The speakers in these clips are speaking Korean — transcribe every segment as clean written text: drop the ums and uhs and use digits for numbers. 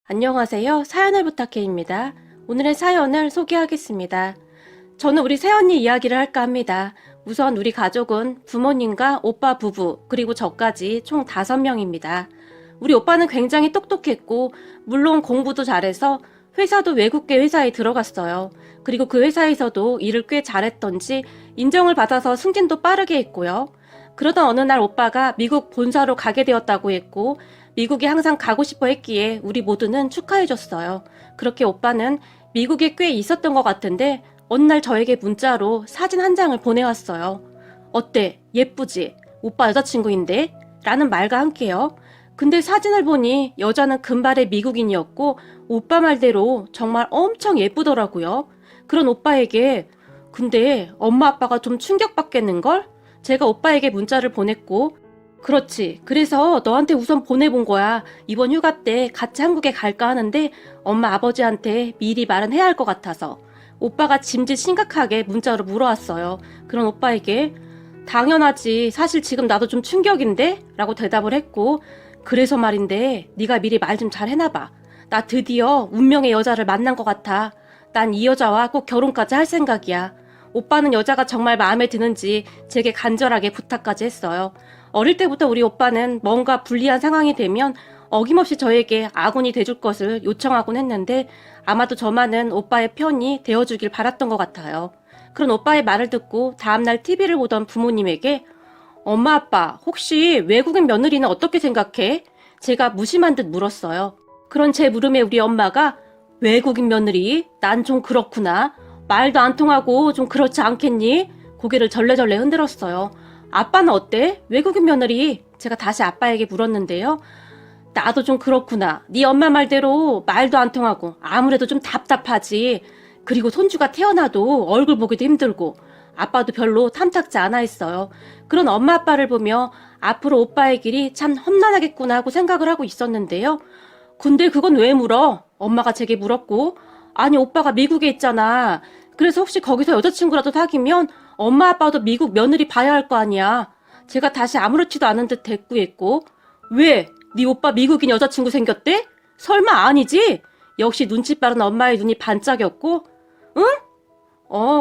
안녕하세요. 사연을 부탁해입니다. 오늘의 사연을 소개하겠습니다. 저는 우리 새언니 이야기를 할까 합니다. 우선 우리 가족은 부모님과 오빠 부부 그리고 저까지 총 5명입니다. 우리 오빠는 굉장히 똑똑했고 물론 공부도 잘해서 회사도 외국계 회사에 들어갔어요. 그리고 그 회사에서도 일을 꽤 잘했던지 인정을 받아서 승진도 빠르게 했고요. 그러던 어느 날 오빠가 미국 본사로 가게 되었다고 했고 미국에 항상 가고 싶어 했기에 우리 모두는 축하해줬어요. 그렇게 오빠는 미국에 꽤 있었던 것 같은데 어느 날 저에게 문자로 사진 한 장을 보내왔어요. 어때? 예쁘지? 오빠 여자친구인데? 라는 말과 함께요. 근데 사진을 보니 여자는 금발의 미국인이었고 오빠 말대로 정말 엄청 예쁘더라고요. 그런 오빠에게 근데 엄마 아빠가 좀 충격받겠는걸? 제가 오빠에게 문자를 보냈고 그렇지. 그래서 너한테 우선 보내본 거야. 이번 휴가 때 같이 한국에 갈까 하는데 엄마 아버지한테 미리 말은 해야 할 것 같아서. 오빠가 짐짓 심각하게 문자로 물어왔어요. 그런 오빠에게 당연하지. 사실 지금 나도 좀 충격인데? 라고 대답을 했고 그래서 말인데 네가 미리 말 좀 잘 해놔봐. 나 드디어 운명의 여자를 만난 것 같아. 난 이 여자와 꼭 결혼까지 할 생각이야. 오빠는 여자가 정말 마음에 드는지 제게 간절하게 부탁까지 했어요. 어릴 때부터 우리 오빠는 뭔가 불리한 상황이 되면 어김없이 저에게 아군이 돼줄 것을 요청하곤 했는데 아마도 저만은 오빠의 편이 되어주길 바랐던 것 같아요. 그런 오빠의 말을 듣고 다음날 TV를 보던 부모님에게 엄마 아빠 혹시 외국인 며느리는 어떻게 생각해? 제가 무심한 듯 물었어요. 그런 제 물음에 우리 엄마가 외국인 며느리? 난 좀 그렇구나. 말도 안 통하고 좀 그렇지 않겠니? 고개를 절레절레 흔들었어요. 아빠는 어때? 외국인 며느리? 제가 다시 아빠에게 물었는데요. 나도 좀 그렇구나. 네 엄마 말대로 말도 안 통하고 아무래도 좀 답답하지. 그리고 손주가 태어나도 얼굴 보기도 힘들고 아빠도 별로 탐탁지 않아 했어요. 그런 엄마 아빠를 보며 앞으로 오빠의 길이 참 험난하겠구나 하고 생각을 하고 있었는데요. 근데 그건 왜 물어? 엄마가 제게 물었고 아니 오빠가 미국에 있잖아. 그래서 혹시 거기서 여자친구라도 사귀면 엄마 아빠도 미국 며느리 봐야 할 거 아니야. 제가 다시 아무렇지도 않은 듯 대꾸했고 왜? 네 오빠 미국인 여자친구 생겼대? 설마 아니지? 역시 눈치 빠른 엄마의 눈이 반짝였고 응?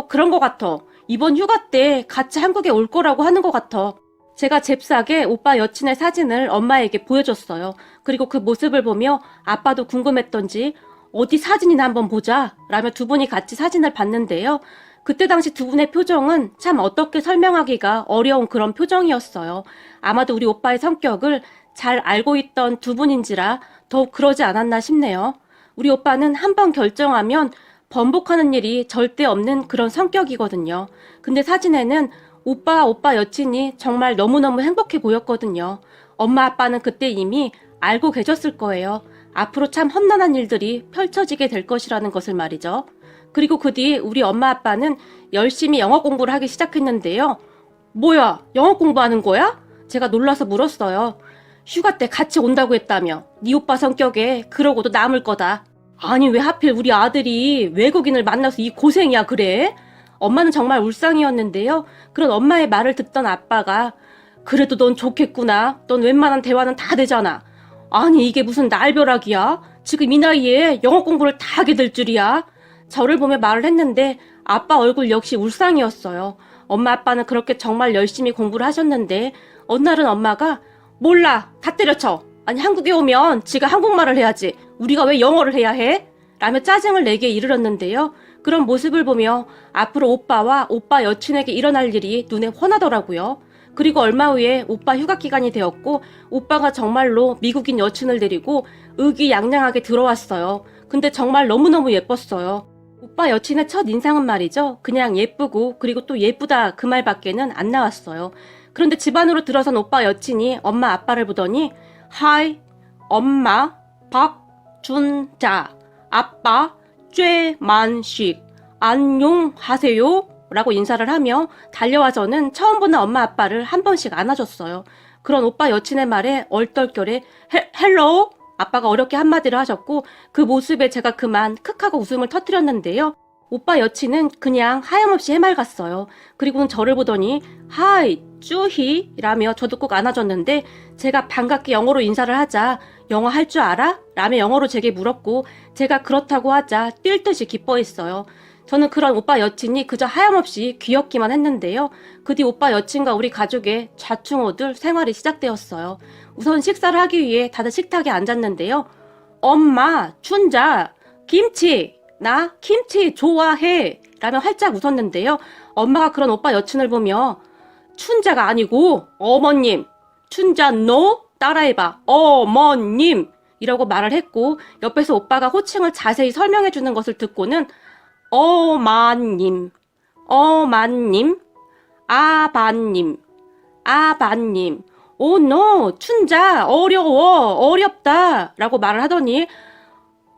그런 거 같아. 이번 휴가 때 같이 한국에 올 거라고 하는 것 같아. 제가 잽싸게 오빠 여친의 사진을 엄마에게 보여줬어요. 그리고 그 모습을 보며 아빠도 궁금했던지 어디 사진이나 한번 보자 라며 두 분이 같이 사진을 봤는데요. 그때 당시 두 분의 표정은 참 어떻게 설명하기가 어려운 그런 표정이었어요. 아마도 우리 오빠의 성격을 잘 알고 있던 두 분인지라 더욱 그러지 않았나 싶네요. 우리 오빠는 한번 결정하면 번복하는 일이 절대 없는 그런 성격이거든요. 근데 사진에는 오빠 여친이 정말 너무너무 행복해 보였거든요. 엄마 아빠는 그때 이미 알고 계셨을 거예요. 앞으로 참 험난한 일들이 펼쳐지게 될 것이라는 것을 말이죠. 그리고 그 뒤 우리 엄마 아빠는 열심히 영어 공부를 하기 시작했는데요. 뭐야, 영어 공부하는 거야? 제가 놀라서 물었어요. 휴가 때 같이 온다고 했다며. 네 오빠 성격에 그러고도 남을 거다. 아니 왜 하필 우리 아들이 외국인을 만나서 이 고생이야 그래? 엄마는 정말 울상이었는데요. 그런 엄마의 말을 듣던 아빠가 그래도 넌 좋겠구나. 넌 웬만한 대화는 다 되잖아. 아니 이게 무슨 날벼락이야? 지금 이 나이에 영어 공부를 다 하게 될 줄이야? 저를 보며 말을 했는데 아빠 얼굴 역시 울상이었어요. 엄마 아빠는 그렇게 정말 열심히 공부를 하셨는데 어느 날은 엄마가 몰라 다 때려쳐. 아니 한국에 오면 지가 한국말을 해야지. 우리가 왜 영어를 해야 해? 라며 짜증을 내게 이르렀는데요. 그런 모습을 보며 앞으로 오빠와 오빠 여친에게 일어날 일이 눈에 훤하더라고요. 그리고 얼마 후에 오빠 휴가 기간이 되었고 오빠가 정말로 미국인 여친을 데리고 의기양양하게 들어왔어요. 근데 정말 너무너무 예뻤어요. 오빠 여친의 첫 인상은 말이죠. 그냥 예쁘고 그리고 또 예쁘다 그 말밖에는 안 나왔어요. 그런데 집 안으로 들어선 오빠 여친이 엄마 아빠를 보더니 하이 엄마 박준자 아빠 쬐만식 안녕하세요 라고 인사를 하며 달려와서는 처음 보는 엄마 아빠를 한 번씩 안아줬어요. 그런 오빠 여친의 말에 얼떨결에 헬로우? 아빠가 어렵게 한마디를 하셨고 그 모습에 제가 그만 크 하고 웃음을 터뜨렸는데요. 오빠 여친은 그냥 하염없이 해맑았어요. 그리고는 저를 보더니 하이, 쭈히 라며 저도 꼭 안아줬는데 제가 반갑게 영어로 인사를 하자 영어 할 줄 알아? 라며 영어로 제게 물었고 제가 그렇다고 하자 뛸 듯이 기뻐했어요. 저는 그런 오빠 여친이 그저 하염없이 귀엽기만 했는데요. 그 뒤 오빠 여친과 우리 가족의 좌충우돌 생활이 시작되었어요. 우선 식사를 하기 위해 다들 식탁에 앉았는데요. 엄마, 춘자, 김치! 나 김치 좋아해! 라며 활짝 웃었는데요. 엄마가 그런 오빠 여친을 보며 춘자가 아니고 어머님! 춘자 너? 따라해봐. 어머님! 이라고 말을 했고 옆에서 오빠가 호칭을 자세히 설명해주는 것을 듣고는 어마님, 어마님, 아바님, 아바님, 오, 노, 춘자, 어려워, 어렵다, 라고 말을 하더니,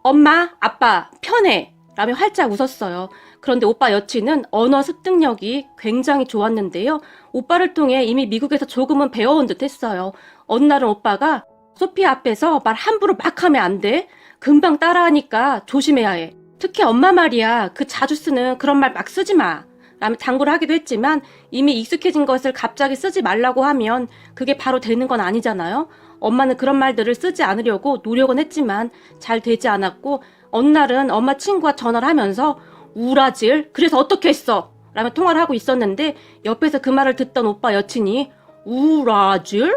엄마, 아빠, 편해, 라며 활짝 웃었어요. 그런데 오빠 여친은 언어 습득력이 굉장히 좋았는데요. 오빠를 통해 이미 미국에서 조금은 배워온 듯 했어요. 어느 날은 오빠가 소피아 앞에서 말 함부로 막 하면 안 돼. 금방 따라하니까 조심해야 해. 특히 엄마 말이야. 그 자주 쓰는 그런 말 막 쓰지 마. 라며 당부를 하기도 했지만 이미 익숙해진 것을 갑자기 쓰지 말라고 하면 그게 바로 되는 건 아니잖아요. 엄마는 그런 말들을 쓰지 않으려고 노력은 했지만 잘 되지 않았고 어느 날은 엄마 친구와 전화를 하면서 우라질 그래서 어떻게 했어? 라며 통화를 하고 있었는데 옆에서 그 말을 듣던 오빠 여친이 우라질?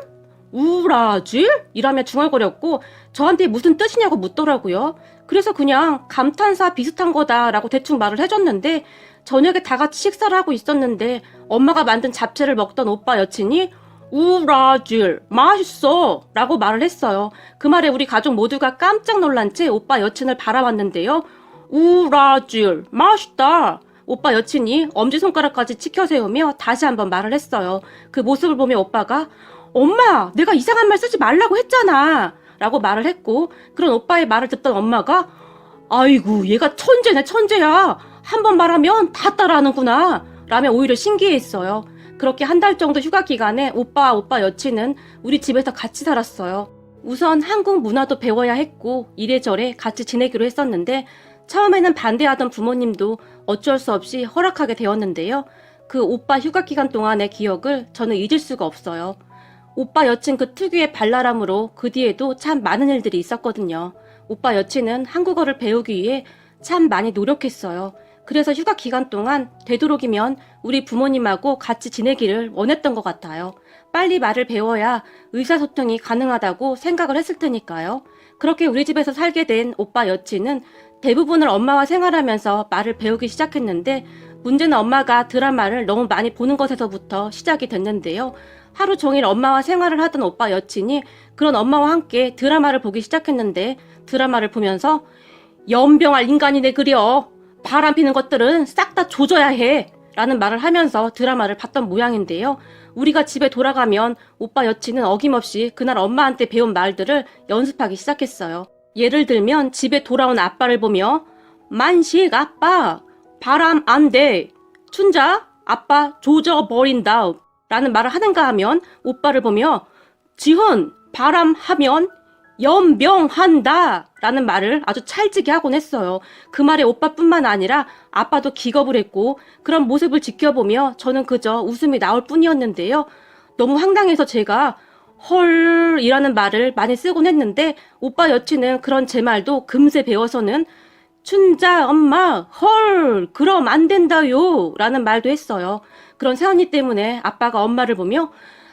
우라질? 이라며 중얼거렸고 저한테 무슨 뜻이냐고 묻더라고요. 그래서 그냥 감탄사 비슷한 거다라고 대충 말을 해줬는데 저녁에 다 같이 식사를 하고 있었는데 엄마가 만든 잡채를 먹던 오빠 여친이 우라질 맛있어 라고 말을 했어요. 그 말에 우리 가족 모두가 깜짝 놀란 채 오빠 여친을 바라봤는데요. 우라질 맛있다. 오빠 여친이 엄지손가락까지 치켜세우며 다시 한번 말을 했어요. 그 모습을 보며 오빠가 엄마 내가 이상한 말 쓰지 말라고 했잖아 라고 말을 했고 그런 오빠의 말을 듣던 엄마가 아이고 얘가 천재네 천재야 한 번 말하면 다 따라하는구나 라며 오히려 신기해했어요. 그렇게 한 달 정도 휴가 기간에 오빠 여친은 우리 집에서 같이 살았어요. 우선 한국 문화도 배워야 했고 이래저래 같이 지내기로 했었는데 처음에는 반대하던 부모님도 어쩔 수 없이 허락하게 되었는데요. 그 오빠 휴가 기간 동안의 기억을 저는 잊을 수가 없어요. 오빠 여친 그 특유의 발랄함으로 그 뒤에도 참 많은 일들이 있었거든요. 오빠 여친은 한국어를 배우기 위해 참 많이 노력했어요. 그래서 휴가 기간 동안 되도록이면 우리 부모님하고 같이 지내기를 원했던 것 같아요. 빨리 말을 배워야 의사소통이 가능하다고 생각을 했을 테니까요. 그렇게 우리 집에서 살게 된 오빠 여친은 대부분을 엄마와 생활하면서 말을 배우기 시작했는데 문제는 엄마가 드라마를 너무 많이 보는 것에서부터 시작이 됐는데요. 하루 종일 엄마와 생활을 하던 오빠 여친이 그런 엄마와 함께 드라마를 보기 시작했는데 드라마를 보면서 연병할 인간이네 그려. 바람 피는 것들은 싹 다 조져야 해. 라는 말을 하면서 드라마를 봤던 모양인데요. 우리가 집에 돌아가면 오빠 여친은 어김없이 그날 엄마한테 배운 말들을 연습하기 시작했어요. 예를 들면 집에 돌아온 아빠를 보며 만식 아빠 바람 안 돼. 춘자 아빠 조져버린다. 라는 말을 하는가 하면 오빠를 보며 지훈 바람 하면 연병한다 라는 말을 아주 찰지게 하곤 했어요. 그 말에 오빠뿐만 아니라 아빠도 기겁을 했고 그런 모습을 지켜보며 저는 그저 웃음이 나올 뿐이었는데요. 너무 황당해서 제가 헐 이라는 말을 많이 쓰곤 했는데 오빠 여친은 그런 제 말도 금세 배워서는 춘자 엄마 헐 그럼 안 된다요 라는 말도 했어요. 그런 새언니 때문에 아빠가 엄마를 보며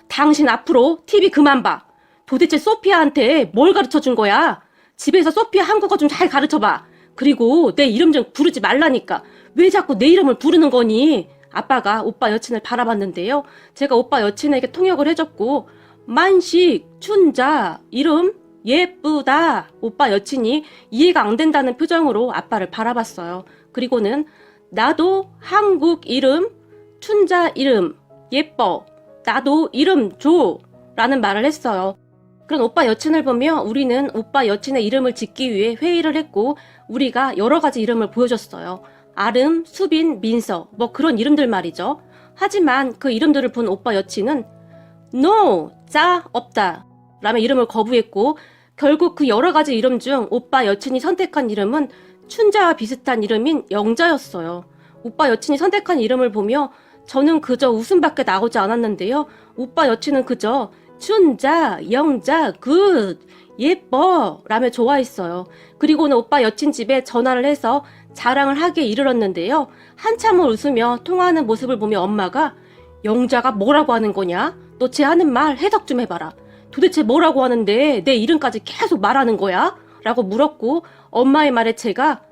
당신 앞으로 TV 그만 봐. 도대체 소피아한테 뭘 가르쳐 준 거야? 집에서 소피아 한국어 좀 잘 가르쳐 봐. 그리고 내 이름 좀 부르지 말라니까. 왜 자꾸 내 이름을 부르는 거니? 아빠가 오빠 여친을 바라봤는데요. 제가 오빠 여친에게 통역을 해줬고 만식, 춘자, 이름 예쁘다. 오빠 여친이 이해가 안 된다는 표정으로 아빠를 바라봤어요. 그리고는 나도 한국 이름, 춘자 이름 예뻐. 나도 이름 줘. 라는 말을 했어요. 그런 오빠 여친을 보며 우리는 오빠 여친의 이름을 짓기 위해 회의를 했고 우리가 여러 가지 이름을 보여줬어요. 아름, 수빈, 민서 뭐 그런 이름들 말이죠. 하지만 그 이름들을 본 오빠 여친은 No! 짜 없다 라며 이름을 거부했고 결국 그 여러 가지 이름 중 오빠 여친이 선택한 이름은 춘자와 비슷한 이름인 영자였어요. 오빠 여친이 선택한 이름을 보며 저는 그저 웃음밖에 나오지 않았는데요. 오빠 여친은 그저 춘자, 영자, 굿, 예뻐 라며 좋아했어요. 그리고는 오빠 여친 집에 전화를 해서 자랑을 하기에 이르렀는데요. 한참을 웃으며 통화하는 모습을 보며 엄마가 영자가 뭐라고 하는 거냐? 너 쟤 하는 말 해석 좀 해봐라. 도대체 뭐라고 하는데 내 이름까지 계속 말하는 거야? 라고 물었고 엄마의 말에 제가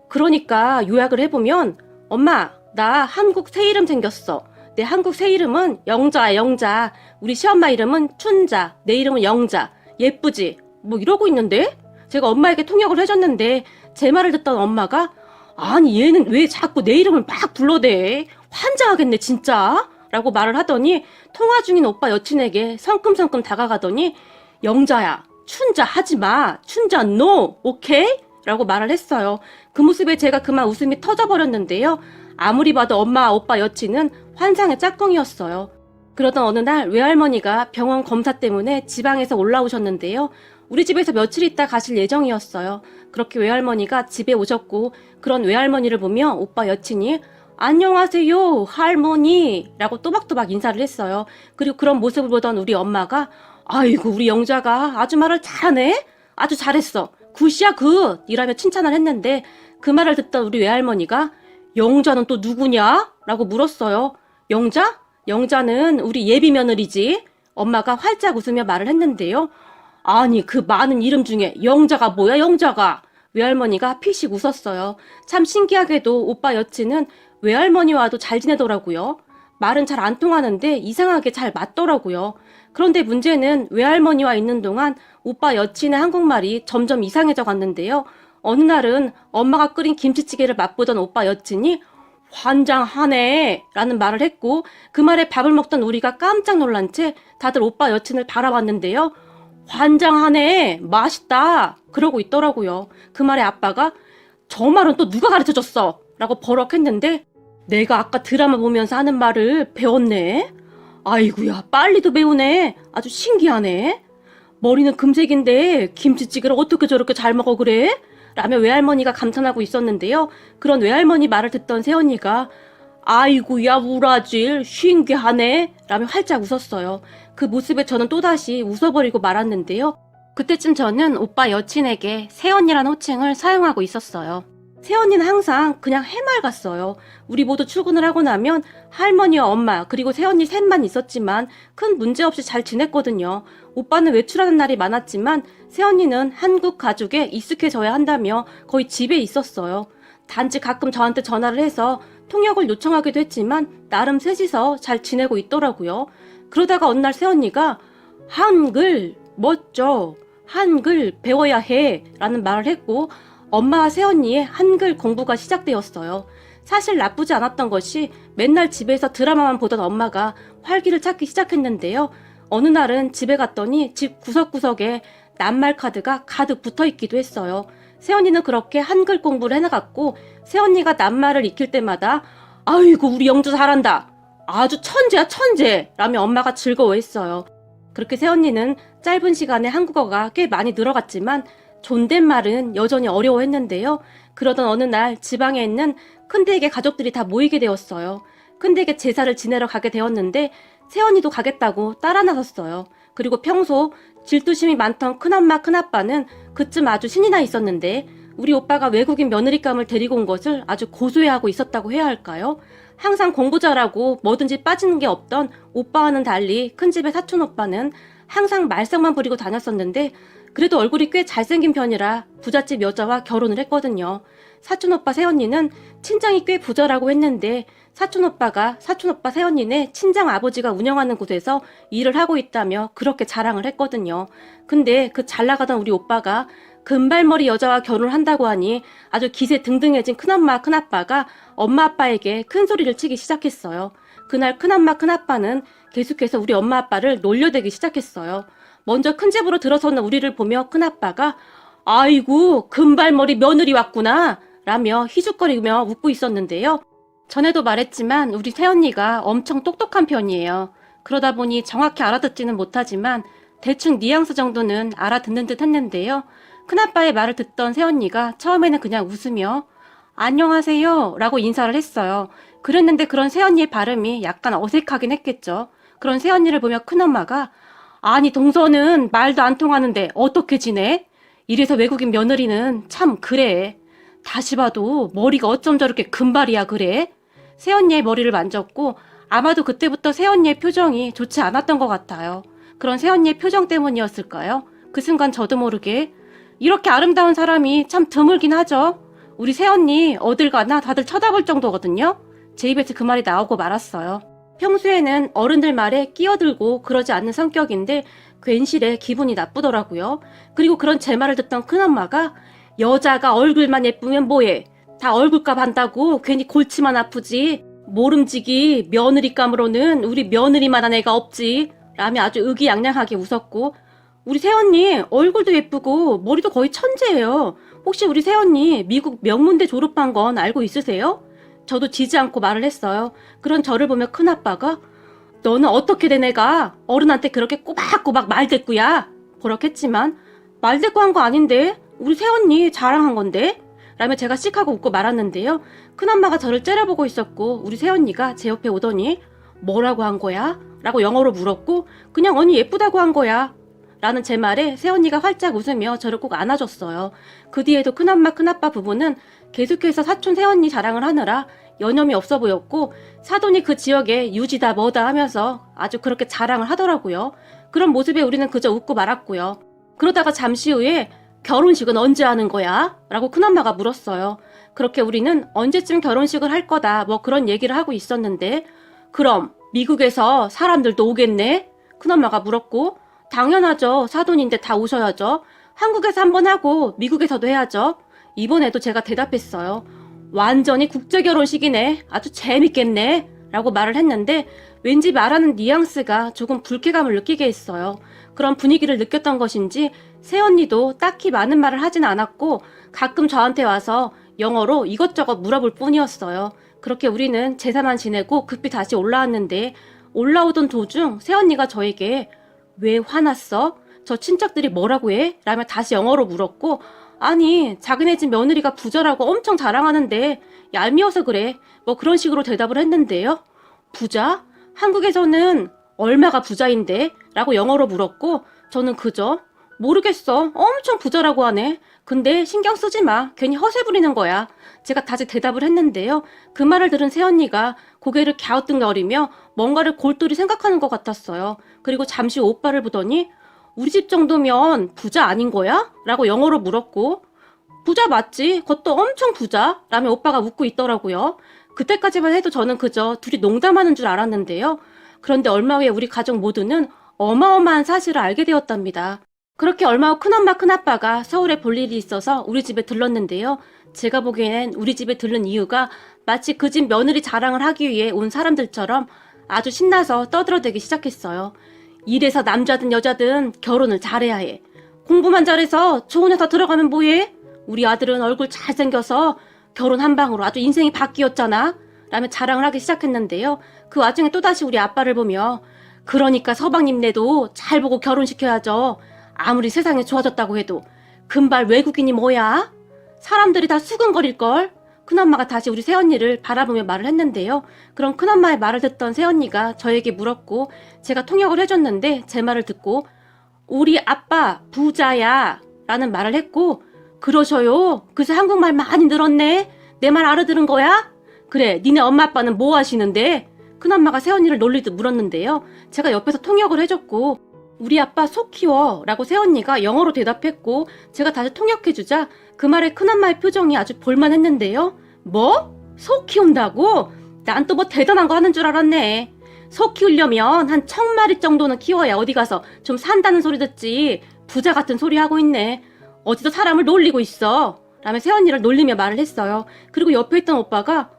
그러니까 요약을 해보면 엄마 나 한국 새 이름 생겼어. 내 한국 새 이름은 영자야 영자. 우리 시엄마 이름은 춘자. 내 이름은 영자. 예쁘지? 뭐 이러고 있는데? 제가 엄마에게 통역을 해줬는데 제 말을 듣던 엄마가 아니 얘는 왜 자꾸 내 이름을 막 불러대? 환장하겠네 진짜 라고 말을 하더니 통화 중인 오빠 여친에게 성큼성큼 다가가더니 영자야 춘자 하지마 춘자 노 오케이? 라고 말을 했어요. 그 모습에 제가 그만 웃음이 터져버렸는데요. 아무리 봐도 엄마 오빠 여친은 환상의 짝꿍이었어요. 그러던 어느 날 외할머니가 병원 검사 때문에 지방에서 올라오셨는데요. 우리 집에서 며칠 있다 가실 예정이었어요. 그렇게 외할머니가 집에 오셨고 그런 외할머니를 보며 오빠 여친이 안녕하세요 할머니 라고 또박또박 인사를 했어요. 그리고 그런 모습을 보던 우리 엄마가 아이고 우리 영자가 아주 말을 잘하네 아주 잘했어 굿이야 굿 이라며 칭찬을 했는데 그 말을 듣던 우리 외할머니가 영자는 또 누구냐? 라고 물었어요. 영자? 영자는 우리 예비 며느리지. 엄마가 활짝 웃으며 말을 했는데요. 아니 그 많은 이름 중에 영자가 뭐야 영자가? 외할머니가 피식 웃었어요. 참 신기하게도 오빠 여친은 외할머니와도 잘 지내더라고요. 말은 잘 안 통하는데 이상하게 잘 맞더라고요. 그런데 문제는 외할머니와 있는 동안 오빠 여친의 한국말이 점점 이상해져 갔는데요. 어느 날은 엄마가 끓인 김치찌개를 맛보던 오빠 여친이 환장하네 라는 말을 했고 그 말에 밥을 먹던 우리가 깜짝 놀란 채 다들 오빠 여친을 바라봤는데요. 환장하네 맛있다 그러고 있더라고요. 그 말에 아빠가 저 말은 또 누가 가르쳐줬어 라고 버럭했는데 내가 아까 드라마 보면서 하는 말을 배웠네. 아이고야 빨리도 배우네. 아주 신기하네. 머리는 금색인데 김치찌개를 어떻게 저렇게 잘 먹어 그래? 라며 외할머니가 감탄하고 있었는데요. 그런 외할머니 말을 듣던 새언니가 아이고야 우라질 신기하네 라며 활짝 웃었어요. 그 모습에 저는 또다시 웃어버리고 말았는데요. 그때쯤 저는 오빠 여친에게 새언니란 호칭을 사용하고 있었어요. 새언니는 항상 그냥 해맑았어요. 우리 모두 출근을 하고 나면 할머니와 엄마 그리고 새언니 셋만 있었지만 큰 문제 없이 잘 지냈거든요. 오빠는 외출하는 날이 많았지만 새언니는 한국 가족에 익숙해져야 한다며 거의 집에 있었어요. 단지 가끔 저한테 전화를 해서 통역을 요청하기도 했지만 나름 셋이서 잘 지내고 있더라고요. 그러다가 어느 날 새언니가 한글 멋져 한글 배워야 해 라는 말을 했고 엄마와 새언니의 한글 공부가 시작되었어요. 사실 나쁘지 않았던 것이 맨날 집에서 드라마만 보던 엄마가 활기를 찾기 시작했는데요. 어느 날은 집에 갔더니 집 구석구석에 낱말 카드가 가득 붙어있기도 했어요. 새언니는 그렇게 한글 공부를 해나갔고 새언니가 낱말을 익힐 때마다 아이고 우리 영주 잘한다. 아주 천재야 천재 라며 엄마가 즐거워했어요. 그렇게 새언니는 짧은 시간에 한국어가 꽤 많이 늘어갔지만 존댓말은 여전히 어려워했는데요. 그러던 어느 날 지방에 있는 큰댁의 가족들이 다 모이게 되었어요. 큰댁에 제사를 지내러 가게 되었는데 새언니도 가겠다고 따라 나섰어요. 그리고 평소 질투심이 많던 큰엄마 큰아빠는 그쯤 아주 신이 나 있었는데 우리 오빠가 외국인 며느리감을 데리고 온 것을 아주 고소해하고 있었다고 해야 할까요? 항상 공부 잘하고 뭐든지 빠지는 게 없던 오빠와는 달리 큰집의 사촌 오빠는 항상 말썽만 부리고 다녔었는데 그래도 얼굴이 꽤 잘생긴 편이라 부잣집 여자와 결혼을 했거든요. 사촌오빠 새언니는 친정이 꽤 부자라고 했는데 사촌오빠가 사촌오빠 새언니네 친정 아버지가 운영하는 곳에서 일을 하고 있다며 그렇게 자랑을 했거든요. 근데 그 잘나가던 우리 오빠가 금발머리 여자와 결혼을 한다고 하니 아주 기세 등등해진 큰엄마 큰아빠가 엄마 아빠에게 큰 소리를 치기 시작했어요. 그날 큰엄마 큰아빠는 계속해서 우리 엄마 아빠를 놀려대기 시작했어요. 먼저 큰 집으로 들어서는 우리를 보며 큰아빠가 아이고 금발머리 며느리 왔구나 라며 희죽거리며 웃고 있었는데요. 전에도 말했지만 우리 새언니가 엄청 똑똑한 편이에요. 그러다 보니 정확히 알아듣지는 못하지만 대충 뉘앙스 정도는 알아듣는 듯 했는데요. 큰아빠의 말을 듣던 새언니가 처음에는 그냥 웃으며 안녕하세요 라고 인사를 했어요. 그랬는데 그런 새언니의 발음이 약간 어색하긴 했겠죠. 그런 새언니를 보며 큰엄마가 아니 동서는 말도 안 통하는데 어떻게 지내? 이래서 외국인 며느리는 참 그래. 다시 봐도 머리가 어쩜 저렇게 금발이야 그래? 새언니의 머리를 만졌고 아마도 그때부터 새언니의 표정이 좋지 않았던 것 같아요. 그런 새언니의 표정 때문이었을까요? 그 순간 저도 모르게 이렇게 아름다운 사람이 참 드물긴 하죠. 우리 새언니 어딜 가나 다들 쳐다볼 정도거든요. 제 입에서 그 말이 나오고 말았어요. 평소에는 어른들 말에 끼어들고 그러지 않는 성격인데 괜시레 기분이 나쁘더라고요. 그리고 그런 제 말을 듣던 큰엄마가 여자가 얼굴만 예쁘면 뭐해? 다 얼굴값 한다고 괜히 골치만 아프지. 모름지기 며느리감으로는 우리 며느리만한 애가 없지. 라며 아주 의기양양하게 웃었고 우리 새언니 얼굴도 예쁘고 머리도 거의 천재예요. 혹시 우리 새언니 미국 명문대 졸업한 건 알고 있으세요? 저도 지지 않고 말을 했어요. 그런 저를 보며 큰아빠가 너는 어떻게 된 애가 어른한테 그렇게 꼬박꼬박 말대꾸야? 버럭했지만 말대꾸 한 거 아닌데 우리 새언니 자랑한 건데? 라며 제가 씩 하고 웃고 말았는데요. 큰엄마가 저를 째려보고 있었고 우리 새언니가 제 옆에 오더니 뭐라고 한 거야? 라고 영어로 물었고 그냥 언니 예쁘다고 한 거야. 라는 제 말에 새언니가 활짝 웃으며 저를 꼭 안아줬어요. 그 뒤에도 큰엄마 큰아빠 부부는 계속해서 사촌 새언니 자랑을 하느라 여념이 없어 보였고 사돈이 그 지역에 유지다 뭐다 하면서 아주 그렇게 자랑을 하더라고요. 그런 모습에 우리는 그저 웃고 말았고요. 그러다가 잠시 후에 결혼식은 언제 하는 거야? 라고 큰엄마가 물었어요. 그렇게 우리는 언제쯤 결혼식을 할 거다 뭐 그런 얘기를 하고 있었는데 그럼 미국에서 사람들도 오겠네? 큰엄마가 물었고 당연하죠. 사돈인데 다 오셔야죠. 한국에서 한번 하고 미국에서도 해야죠. 이번에도 제가 대답했어요. 완전히 국제결혼식이네. 아주 재밌겠네. 라고 말을 했는데 왠지 말하는 뉘앙스가 조금 불쾌감을 느끼게 했어요. 그런 분위기를 느꼈던 것인지 새언니도 딱히 많은 말을 하진 않았고 가끔 저한테 와서 영어로 이것저것 물어볼 뿐이었어요. 그렇게 우리는 제사만 지내고 급히 다시 올라왔는데 올라오던 도중 새언니가 저에게 왜 화났어? 저 친척들이 뭐라고 해? 라며 다시 영어로 물었고 아니 자기네 집 며느리가 부자라고 엄청 자랑하는데 얄미워서 그래. 뭐 그런 식으로 대답을 했는데요. 부자? 한국에서는 얼마가 부자인데? 라고 영어로 물었고 저는 그저 모르겠어. 엄청 부자라고 하네. 근데 신경 쓰지 마. 괜히 허세 부리는 거야. 제가 다시 대답을 했는데요. 그 말을 들은 새언니가 고개를 갸우뚱거리며 뭔가를 골똘히 생각하는 것 같았어요. 그리고 잠시 후 오빠를 보더니 우리 집 정도면 부자 아닌 거야? 라고 영어로 물었고 부자 맞지? 그것도 엄청 부자? 라며 오빠가 웃고 있더라고요. 그때까지만 해도 저는 그저 둘이 농담하는 줄 알았는데요. 그런데 얼마 후에 우리 가족 모두는 어마어마한 사실을 알게 되었답니다. 그렇게 얼마 후 큰엄마 큰아빠가 서울에 볼 일이 있어서 우리 집에 들렀는데요. 제가 보기엔 우리 집에 들른 이유가 마치 그 집 며느리 자랑을 하기 위해 온 사람들처럼 아주 신나서 떠들어대기 시작했어요. 이래서 남자든 여자든 결혼을 잘해야 해. 공부만 잘해서 좋은 회사 들어가면 뭐해? 우리 아들은 얼굴 잘생겨서 결혼 한 방으로 아주 인생이 바뀌었잖아. 라며 자랑을 하기 시작했는데요. 그 와중에 또다시 우리 아빠를 보며 그러니까 서방님네도 잘 보고 결혼시켜야죠. 아무리 세상이 좋아졌다고 해도 금발 외국인이 뭐야? 사람들이 다 수근거릴걸? 큰엄마가 다시 우리 새언니를 바라보며 말을 했는데요. 그런 큰엄마의 말을 듣던 새언니가 저에게 물었고 제가 통역을 해줬는데 제 말을 듣고 우리 아빠 부자야 라는 말을 했고 그러셔요? 그새 한국말 많이 늘었네? 내 말 알아들은 거야? 그래 니네 엄마 아빠는 뭐 하시는데? 큰엄마가 새언니를 놀리듯 물었는데요. 제가 옆에서 통역을 해줬고 우리 아빠 소 키워 라고 새언니가 영어로 대답했고 제가 다시 통역해주자 그 말에 큰엄마의 표정이 아주 볼만했는데요. 뭐? 소 키운다고? 난 또 뭐 대단한 거 하는 줄 알았네. 소 키우려면 한 1000마리 정도는 키워야 어디 가서 좀 산다는 소리 듣지. 부자 같은 소리 하고 있네. 어디서 사람을 놀리고 있어. 라며 새언니를 놀리며 말을 했어요. 그리고 옆에 있던 오빠가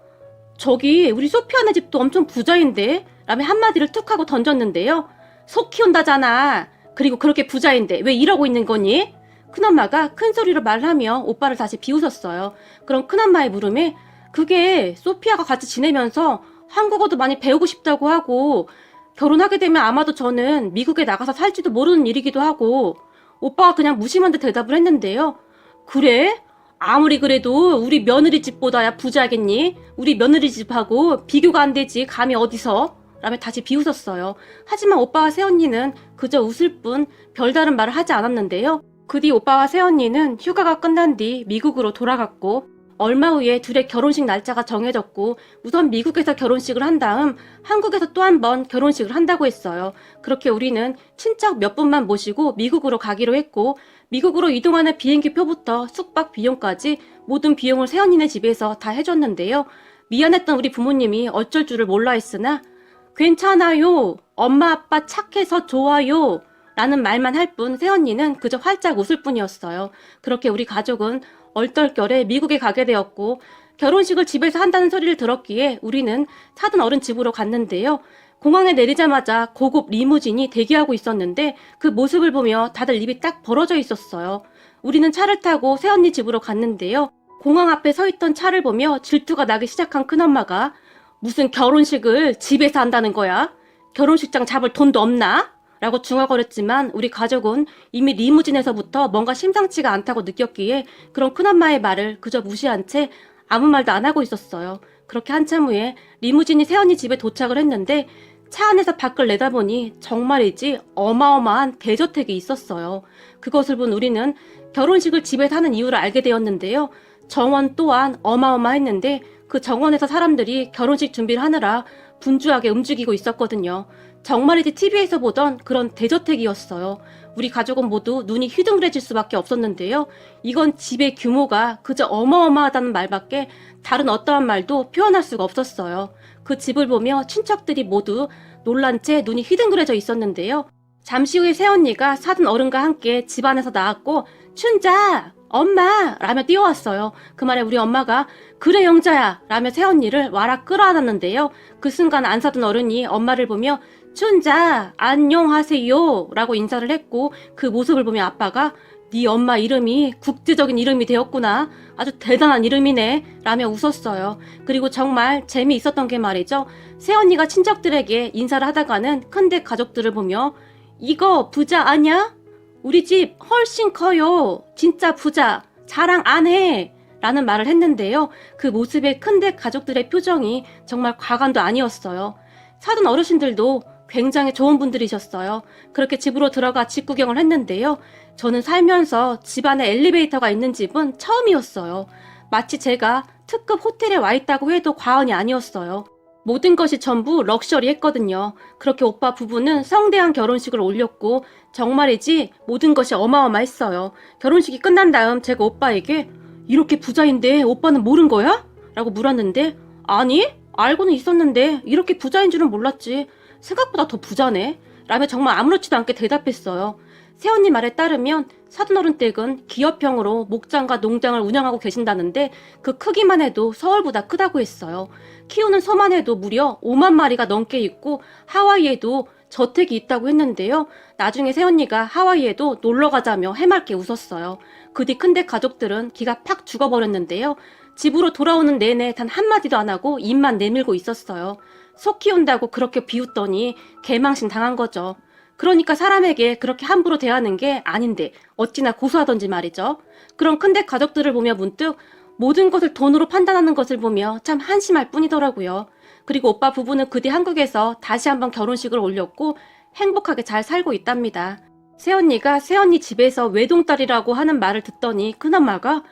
저기 우리 소피아네 집도 엄청 부자인데? 라며 한마디를 툭 하고 던졌는데요. 소 키운다잖아. 그리고 그렇게 부자인데 왜 이러고 있는 거니? 큰엄마가 큰 소리로 말하며 오빠를 다시 비웃었어요. 그럼 큰엄마의 물음에 그게 소피아가 같이 지내면서 한국어도 많이 배우고 싶다고 하고 결혼하게 되면 아마도 저는 미국에 나가서 살지도 모르는 일이기도 하고 오빠가 그냥 무심한 듯 대답을 했는데요. 그래? 아무리 그래도 우리 며느리 집보다야 부자겠니? 우리 며느리 집하고 비교가 안 되지. 감이 어디서? 라며 다시 비웃었어요. 하지만 오빠와 새언니는 그저 웃을 뿐 별다른 말을 하지 않았는데요. 그 뒤 오빠와 새언니는 휴가가 끝난 뒤 미국으로 돌아갔고 얼마 후에 둘의 결혼식 날짜가 정해졌고 우선 미국에서 결혼식을 한 다음 한국에서 또 한 번 결혼식을 한다고 했어요. 그렇게 우리는 친척 몇 분만 모시고 미국으로 가기로 했고 미국으로 이동하는 비행기 표부터 숙박 비용까지 모든 비용을 새언니네 집에서 다 해줬는데요. 미안했던 우리 부모님이 어쩔 줄을 몰라 했으나 괜찮아요. 엄마 아빠 착해서 좋아요. 라는 말만 할 뿐 새언니는 그저 활짝 웃을 뿐이었어요. 그렇게 우리 가족은 얼떨결에 미국에 가게 되었고 결혼식을 집에서 한다는 소리를 들었기에 우리는 사돈 어른 집으로 갔는데요. 공항에 내리자마자 고급 리무진이 대기하고 있었는데 그 모습을 보며 다들 입이 딱 벌어져 있었어요. 우리는 차를 타고 새언니 집으로 갔는데요. 공항 앞에 서 있던 차를 보며 질투가 나기 시작한 큰엄마가 무슨 결혼식을 집에서 한다는 거야? 결혼식장 잡을 돈도 없나? 라고 중얼거렸지만 우리 가족은 이미 리무진에서부터 뭔가 심상치가 않다고 느꼈기에 그런 큰엄마의 말을 그저 무시한 채 아무 말도 안 하고 있었어요. 그렇게 한참 후에 리무진이 새언니 집에 도착을 했는데 차 안에서 밖을 내다보니 정말이지 어마어마한 대저택이 있었어요. 그것을 본 우리는 결혼식을 집에서 하는 이유를 알게 되었는데요. 정원 또한 어마어마했는데 그 정원에서 사람들이 결혼식 준비를 하느라 분주하게 움직이고 있었거든요. 정말이지 TV에서 보던 그런 대저택이었어요. 우리 가족은 모두 눈이 휘둥그레질 수밖에 없었는데요. 이건 집의 규모가 그저 어마어마하다는 말밖에 다른 어떠한 말도 표현할 수가 없었어요. 그 집을 보며 친척들이 모두 놀란 채 눈이 휘둥그레져 있었는데요. 잠시 후에 새언니가 사돈 어른과 함께 집 안에서 나왔고 춘자! 엄마! 라며 뛰어왔어요. 그 말에 우리 엄마가 그래 영자야! 라며 새언니를 와라 끌어안았는데요. 그 순간 안사돈 어른이 엄마를 보며 춘자 안녕하세요 라고 인사를 했고 그 모습을 보며 아빠가 네 엄마 이름이 국제적인 이름이 되었구나. 아주 대단한 이름이네 라며 웃었어요. 그리고 정말 재미있었던 게 말이죠. 새언니가 친척들에게 인사를 하다가는 큰댁 가족들을 보며 이거 부자 아냐? 우리 집 훨씬 커요. 진짜 부자. 자랑 안 해. 라는 말을 했는데요. 그 모습에 큰댁 가족들의 표정이 정말 과간도 아니었어요. 사돈 어르신들도 굉장히 좋은 분들이셨어요. 그렇게 집으로 들어가 집 구경을 했는데요. 저는 살면서 집안에 엘리베이터가 있는 집은 처음이었어요. 마치 제가 특급 호텔에 와 있다고 해도 과언이 아니었어요. 모든 것이 전부 럭셔리했거든요. 그렇게 오빠 부부는 성대한 결혼식을 올렸고 정말이지 모든 것이 어마어마했어요. 결혼식이 끝난 다음 제가 오빠에게 이렇게 부자인데 오빠는 모른 거야? 라고 물었는데 아니 알고는 있었는데 이렇게 부자인 줄은 몰랐지. 생각보다 더 부자네. 라며 정말 아무렇지도 않게 대답했어요. 새언니 말에 따르면 사돈어른 댁은 기업형으로 목장과 농장을 운영하고 계신다는데 그 크기만 해도 서울보다 크다고 했어요. 키우는 소만 해도 무려 5만 마리가 넘게 있고 하와이에도 저택이 있다고 했는데요. 나중에 새언니가 하와이에도 놀러 가자며 해맑게 웃었어요. 그 뒤 큰댁 가족들은 기가 팍 죽어버렸는데요. 집으로 돌아오는 내내 단 한마디도 안 하고 입만 내밀고 있었어요. 속 키운다고 그렇게 비웃더니 개망신 당한 거죠. 그러니까 사람에게 그렇게 함부로 대하는 게 아닌데 어찌나 고소하던지 말이죠. 그런 큰댁 가족들을 보며 문득 모든 것을 돈으로 판단하는 것을 보며 참 한심할 뿐이더라고요. 그리고 오빠 부부는 그 뒤 한국에서 다시 한번 결혼식을 올렸고 행복하게 잘 살고 있답니다. 새언니가 새언니 집에서 외동딸이라고 하는 말을 듣더니 큰엄마가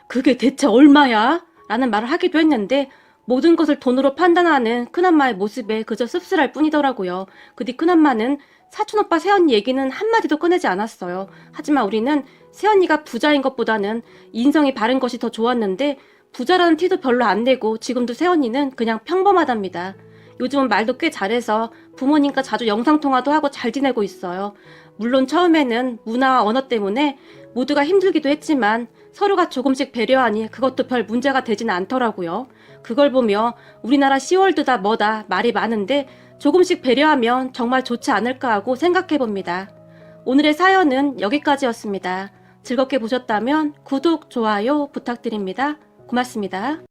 그게 대체 얼마야? 라는 말을 하기도 했는데 모든 것을 돈으로 판단하는 큰엄마의 모습에 그저 씁쓸할 뿐이더라고요. 그 뒤 큰엄마는 사촌오빠 새언니 얘기는 한마디도 꺼내지 않았어요. 하지만 우리는 새언니가 부자인 것보다는 인성이 바른 것이 더 좋았는데 부자라는 티도 별로 안 내고 지금도 새언니는 그냥 평범하답니다. 요즘은 말도 꽤 잘해서 부모님과 자주 영상통화도 하고 잘 지내고 있어요. 물론 처음에는 문화와 언어 때문에 모두가 힘들기도 했지만 서로가 조금씩 배려하니 그것도 별 문제가 되지는 않더라고요. 그걸 보며 우리나라 시월드다 뭐다 말이 많은데 조금씩 배려하면 정말 좋지 않을까 하고 생각해봅니다. 오늘의 사연은 여기까지였습니다. 즐겁게 보셨다면 구독, 좋아요 부탁드립니다. 고맙습니다.